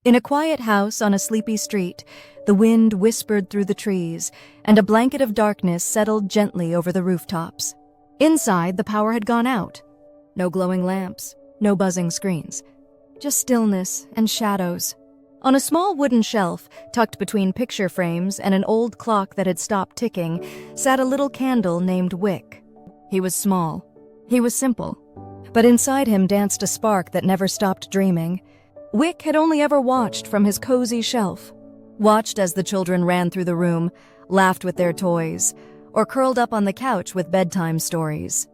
In a quiet house on a sleepy street, the wind whispered through the trees, and a blanket of darkness settled gently over the rooftops. Inside, the power had gone out. No glowing lamps, no buzzing screens. Just stillness and shadows. On a small wooden shelf, tucked between picture frames and an old clock that had stopped ticking, sat a little candle named Wick. He was small. He was simple. But inside him danced a spark that never stopped dreaming. Wick had only ever watched from his cozy shelf. Watched as the children ran through the room, laughed with their toys, or curled up on the couch with bedtime stories.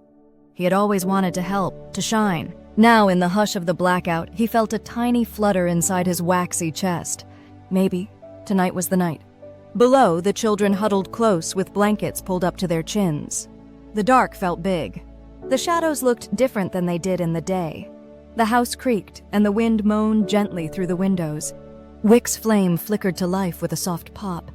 He had always wanted to help, to shine. Now, in the hush of the blackout, he felt a tiny flutter inside his waxy chest. Maybe tonight was the night. Below, the children huddled close with blankets pulled up to their chins. The dark felt big. The shadows looked different than they did in the day. The house creaked, and the wind moaned gently through the windows. Wick's flame flickered to life with a soft pop.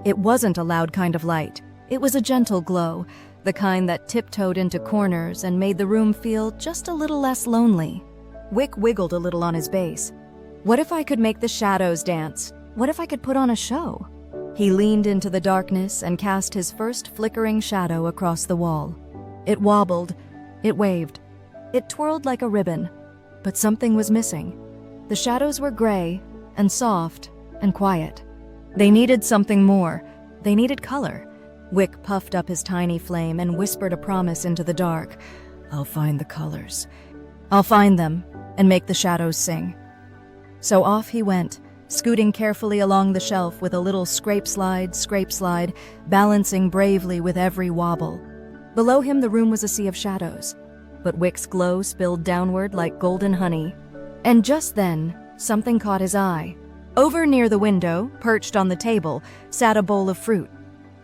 It wasn't a loud kind of light. It was a gentle glow, the kind that tiptoed into corners and made the room feel just a little less lonely. Wick wiggled a little on his base. What if I could make the shadows dance? What if I could put on a show? He leaned into the darkness and cast his first flickering shadow across the wall. It wobbled. It waved. It twirled like a ribbon. But something was missing. The shadows were gray and soft and quiet. They needed something more. They needed color. Wick puffed up his tiny flame and whispered a promise into the dark. I'll find the colors. I'll find them and make the shadows sing. So off he went, scooting carefully along the shelf with a little scrape slide, balancing bravely with every wobble. Below him the room was a sea of shadows, but Wick's glow spilled downward like golden honey. And just then, something caught his eye. Over near the window, perched on the table, sat a bowl of fruit.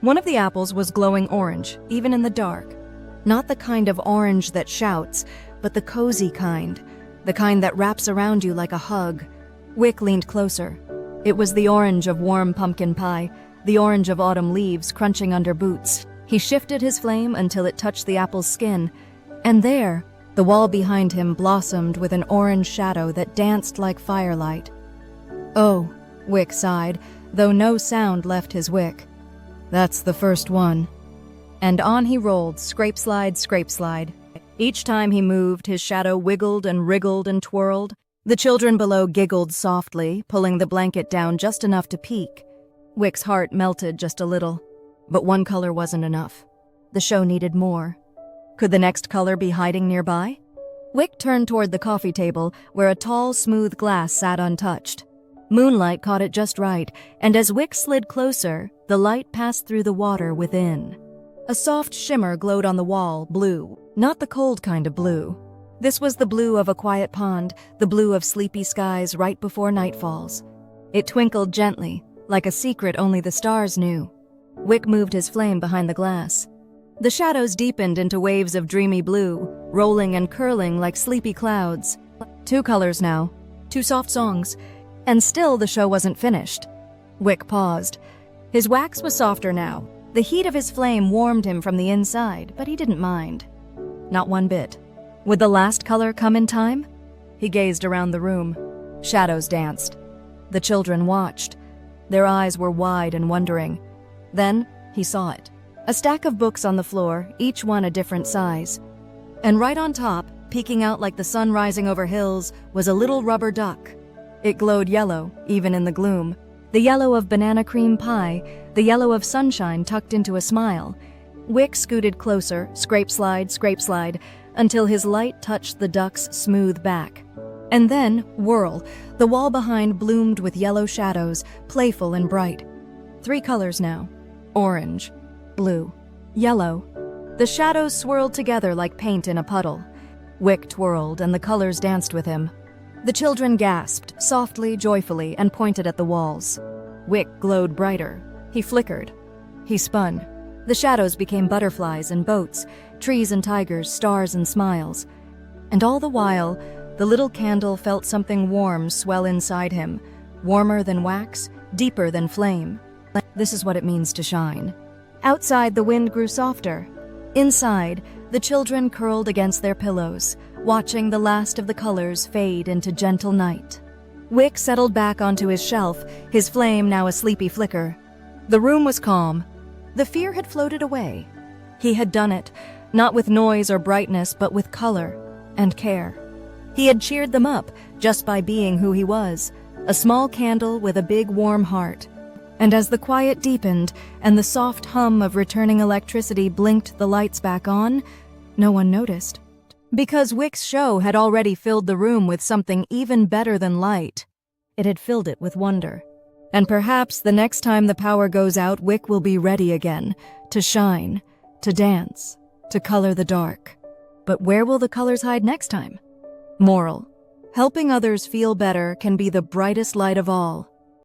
One of the apples was glowing orange, even in the dark. Not the kind of orange that shouts, but the cozy kind, the kind that wraps around you like a hug. Wick leaned closer. It was the orange of warm pumpkin pie, the orange of autumn leaves crunching under boots. He shifted his flame until it touched the apple's skin, and there, the wall behind him blossomed with an orange shadow that danced like firelight. Oh, Wick sighed, though no sound left his wick. That's the first one. And on he rolled, scrape slide. Each time he moved, his shadow wiggled and wriggled and twirled. The children below giggled softly, pulling the blanket down just enough to peek. Wick's heart melted just a little. But one color wasn't enough. The show needed more. Could the next color be hiding nearby? Wick turned toward the coffee table, where a tall, smooth glass sat untouched. Moonlight caught it just right, and as Wick slid closer, the light passed through the water within. A soft shimmer glowed on the wall, blue, not the cold kind of blue. This was the blue of a quiet pond, the blue of sleepy skies right before night falls. It twinkled gently, like a secret only the stars knew. Wick moved his flame behind the glass. The shadows deepened into waves of dreamy blue, rolling and curling like sleepy clouds. 2 colors now, 2 soft songs, and still the show wasn't finished. Wick paused. His wax was softer now. The heat of his flame warmed him from the inside, but he didn't mind. Not one bit. Would the last color come in time? He gazed around the room. Shadows danced. The children watched. Their eyes were wide and wondering. Then he saw it. A stack of books on the floor, each one a different size. And right on top, peeking out like the sun rising over hills, was a little rubber duck. It glowed yellow, even in the gloom. The yellow of banana cream pie, the yellow of sunshine tucked into a smile. Wick scooted closer, scrape slide, until his light touched the duck's smooth back. And then, whirl, the wall behind bloomed with yellow shadows, playful and bright. 3 colors now. Orange, blue, yellow. The shadows swirled together like paint in a puddle. Wick twirled, and the colors danced with him. The children gasped, softly, joyfully, and pointed at the walls. Wick glowed brighter. He flickered. He spun. The shadows became butterflies and boats, trees and tigers, stars and smiles. And all the while, the little candle felt something warm swell inside him, warmer than wax, deeper than flame. This is what it means to shine. Outside, the wind grew softer. Inside, the children curled against their pillows, watching the last of the colors fade into gentle night. Wick settled back onto his shelf, his flame now a sleepy flicker. The room was calm. The fear had floated away. He had done it, not with noise or brightness, but with color and care. He had cheered them up just by being who he was, a small candle with a big warm heart. And as the quiet deepened and the soft hum of returning electricity blinked the lights back on, no one noticed. Because Wick's show had already filled the room with something even better than light. It had filled it with wonder. And perhaps the next time the power goes out, Wick will be ready again, to shine, to dance, to color the dark. But where will the colors hide next time? Moral: helping others feel better can be the brightest light of all.